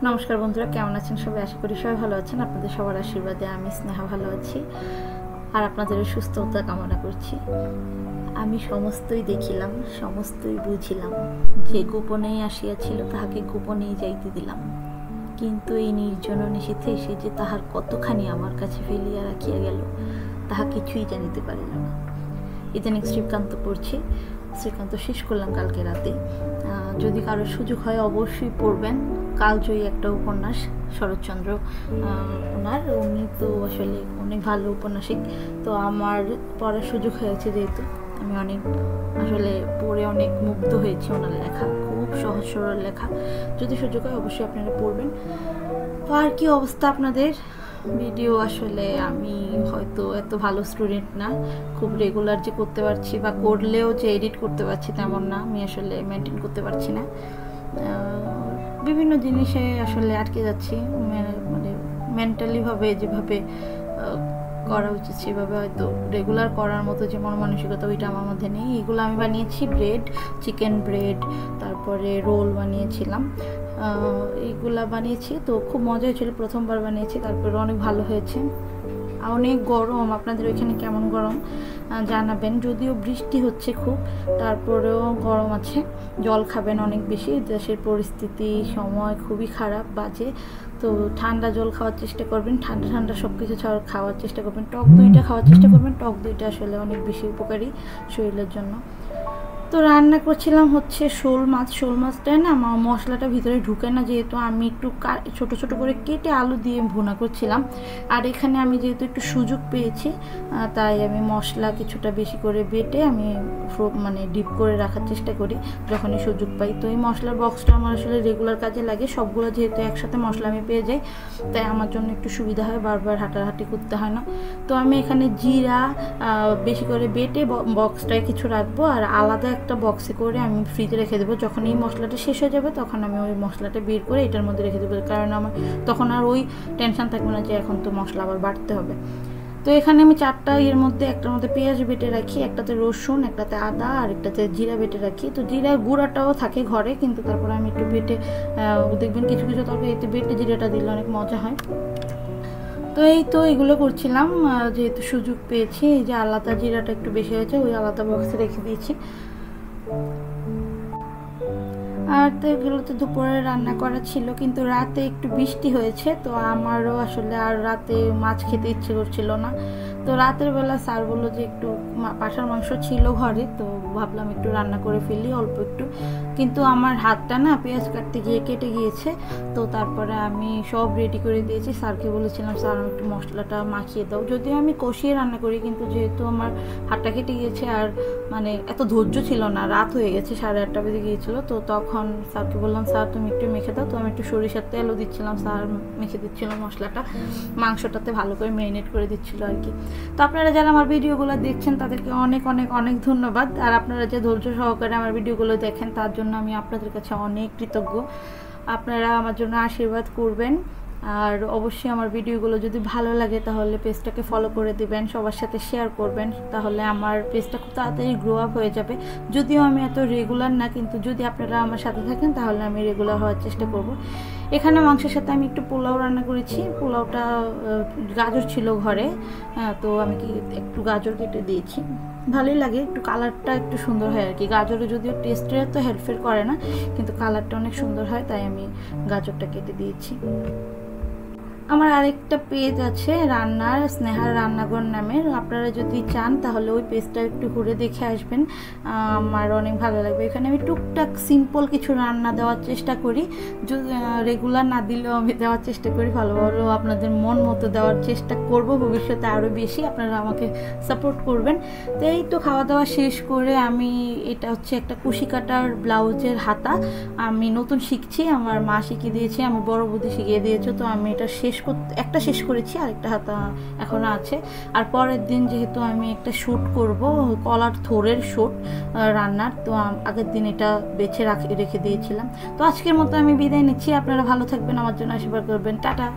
নমস্কার বন্ধুরা, কেমন আছেন সবাই? আশা করি সবাই ভালো আছেন। আপনাদের সবার আশীর্বাদে আমি স্নেহা ভালো আছি, আর আপনাদের সুস্থতা কামনা করছি। আমি সমস্তই দেখিলাম, সমস্তই বুঝিলাম, যে গোপনেই আসিয়াছিল তাহাকে গোপনেই যাইতে দিলাম, কিন্তু এই নির্জন নিশীথে সে যে তাহার কতখানি আমার কাছে ফেলিয়া রাখিয়া গেল তাহা কিছুই জানিতে পারিল না। ইদানিং শ্রীকান্ত পড়ছি, শ্রীকান্ত শেষ করলাম কালকে রাতে। যদি কারোর সুযোগ হয় অবশ্যই পড়বেন। কালজয়ী একটা উপন্যাস, শরৎচন্দ্র ওনার, উনি তো আসলে অনেক ভালো উপন্যাসিক। তো আমার পড়ার সুযোগ হয়েছে, যেহেতু আমি অনেক আসলে পড়ে অনেক মুগ্ধ হয়েছি। ওনার লেখা খুব সহজ সরল লেখা। যদি সুযোগ হয় অবশ্যই আপনারা পড়বেন। তো আর কি অবস্থা আপনাদের? ভিডিও আসলে আমি হয়তো এত ভালো স্টুডেন্ট না, খুব রেগুলার যে করতে পারছি বা করলেও যে এডিট করতে পারছি তেমন না। আমি আসলে মেনটেন করতে পারছি না, বিভিন্ন জিনিসে আসলে আটকে যাচ্ছি। মানে মেন্টালিভাবে যেভাবে করা উচিত সেভাবে হয়তো রেগুলার করার মতো যে মন মানসিকতা ওইটা আমার মধ্যে নেই। এগুলো আমি বানিয়েছি, ব্রেড, চিকেন ব্রেড, তারপরে রোল বানিয়েছিলাম, এইগুলা বানিয়েছি। তো খুব মজা হয়েছিল, প্রথমবার বানিয়েছি, তারপরে অনেক ভালো হয়েছে। অনেক গরম, আপনাদের ওইখানে কেমন গরম জানাবেন। যদিও বৃষ্টি হচ্ছে খুব, তারপরেও গরম আছে। জল খাবেন অনেক বেশি, দেশের পরিস্থিতি সময় খুবই খারাপ, বাজে। তো ঠান্ডা জল খাওয়ার চেষ্টা করবেন, ঠান্ডা ঠান্ডা সব কিছু খাওয়ার চেষ্টা করবেন। টক দইটা খাওয়ার চেষ্টা করবেন, টক দইটা আসলে অনেক বেশি উপকারী শরীরের জন্য। তো রান্না করছিলাম হচ্ছে শোল মাছ। শোল মাছটায় না আমার মশলাটা ভিতরে ঢুকে না, যেহেতু আমি একটু ছোট ছোট করে কেটে আলু দিয়ে ভুনা করছিলাম। আর এখানে আমি যেহেতু একটু সুযোগ পেয়েছি, তাই আমি মশলা কিছুটা বেশি করে বেটে আমি মানে ডিপ করে রাখার চেষ্টা করি যখনই সুযোগ পাই। তো এই মশলার বক্সটা আমার আসলে রেগুলার কাজে লাগে। সবগুলো যেহেতু একসাথে মশলা আমি পেয়ে যাই, তাই আমার জন্য একটু সুবিধা হয়, বারবার হাঁটাহাঁটি করতে হয় না। তো আমি এখানে জিরা বেশি করে বেটে বক্সটায় কিছু রাখবো, আর আলাদা একটা বক্সে করে আমি ফ্রিজে রেখে দেবো। যখন এই মশলাটা শেষ হয়ে যাবে তখন আমি ওই মশলাটা বের করে এটার মধ্যে রেখে দেবো, কারণ আমার তখন আর ওই টেনশন থাকবে না যে এখন তো মশলা আবার বাটতে হবে। তো এখানে আমি চারটা এর মধ্যে, একটার মধ্যে পেঁয়াজ বেটে রাখি, একটাতে রসুন, একটাতে আদা, আর একটাতে জিরা বেটে রাখি। তো জিরা গুঁড়াটাও থাকে ঘরে, কিন্তু তারপরে আমি একটু বেটে দেখবেন কিছু কিছু তরকারিতে বেটে জিরাটা দিলে অনেক মজা হয়। তো এই তো এগুলো করছিলাম, যেহেতু সুযোগ পেয়েছি। এই যে আলাদা জিরাটা একটু বেশি হয়েছে, ওই আলাদা বক্সে রেখে দিয়েছি। আর তো এগুলো তো দুপুরে রান্না করা ছিল, কিন্তু রাতে একটু বৃষ্টি হয়েছে, তো আমারও আসলে আর রাতে মাছ খেতে ইচ্ছে করছিল না। তো রাতের বেলা স্যার বললো যে একটু পাঁঠার মাংস ছিল ঘরে, তো ভাবলাম একটু রান্না করে ফেলি অল্প একটু। কিন্তু আমার হাতটা না পেঁয়াজ কাটতে গিয়ে কেটে গিয়েছে। তো তারপরে আমি সব রেডি করে দিয়েছি, স্যারকে বলেছিলাম স্যার আমি একটু মশলাটা মাখিয়ে দাও। যদিও আমি কষিয়ে রান্না করি, কিন্তু যেহেতু আমার হাতটা কেটে গিয়েছে আর মানে এত ধৈর্য ছিল না, রাত হয়ে গেছে, 8:30 বেজে গিয়েছিলো। তো তখন স্যারকে বললাম স্যার তুমি একটু মেখে দাও। তো আমি একটু সরিষার তেলও দিচ্ছিলাম, স্যার মেখে দিচ্ছিল মশলাটা, মাংসটাতে ভালো করে ম্যারিনেট করে দিচ্ছিল আর কি। তো আপনারা যারা আমার ভিডিওগুলো দেখছেন তাদেরকে অনেক অনেক অনেক ধন্যবাদ। আর আপনারা যে ধৈর্য সহকারে আমার ভিডিওগুলো দেখেন তার জন্য আমি আপনাদের কাছে অনেক কৃতজ্ঞ। আপনারা আমার জন্য আশীর্বাদ করবেন, আর অবশ্যই আমার ভিডিওগুলো যদি ভালো লাগে তাহলে পেজটাকে ফলো করে দিবেন, সবার সাথে শেয়ার করবেন, তাহলে আমার পেজটা খুব তাড়াতাড়ি গ্রো আপ হয়ে যাবে। যদিও আমি এত রেগুলার না, কিন্তু যদি আপনারা আমার সাথে থাকেন তাহলে আমি রেগুলার হওয়ার চেষ্টা করব। এখানে মাংসের সাথে আমি একটু পোলাও রান্না করেছি। পোলাওটা গাজর ছিল ঘরে, তো আমি একটু গাজর কেটে দিয়েছি। ভালোই লাগে, একটু কালারটা একটু সুন্দর হয় আর কি। গাজরে যদিও টেস্টে তো হেল্পফেল করে না, কিন্তু কালারটা অনেক সুন্দর হয়, তাই আমি গাজরটা কেটে দিয়েছি। আমার আরেকটা পেজ আছে রান্নার, স্নেহার রান্নাঘর নামের। আপনারা যদি চান তাহলে ওই পেজটা একটু ঘুরে দেখে আসবেন, আমার অনেক ভালো লাগবে। এখানে আমি টুকটাক সিম্পল কিছু রান্না দেওয়ার চেষ্টা করি, রেগুলার না দিলেও আমি দেওয়ার চেষ্টা করি, ভালো ভালো আপনাদের মন মতো দেওয়ার চেষ্টা করব ভবিষ্যতে আরও বেশি। আপনারা আমাকে সাপোর্ট করবেন। তো এই তো খাওয়া দাওয়া শেষ করে আমি, এটা হচ্ছে একটা কুশি কাটার ব্লাউজের হাতা, আমি নতুন শিখছি, আমার মা শিখিয়ে দিয়েছে, আমি বড় বৌদি শিখিয়ে দিয়েছে। তো আমি এটা একটা শেষ করেছি, আর একটা হাতা এখনো আছে। আর পরের দিন যেহেতু আমি একটা শ্যুট করব, কলার থোড়ের শ্যুট রান্নার, তো আগের দিন এটা বেছে রেখে দিয়েছিলাম। তো আজকের মতো আমি বিদায় নিচ্ছি, আপনারা ভালো থাকবেন, আমার জন্য আশীর্বাদ করবেন, টাটা।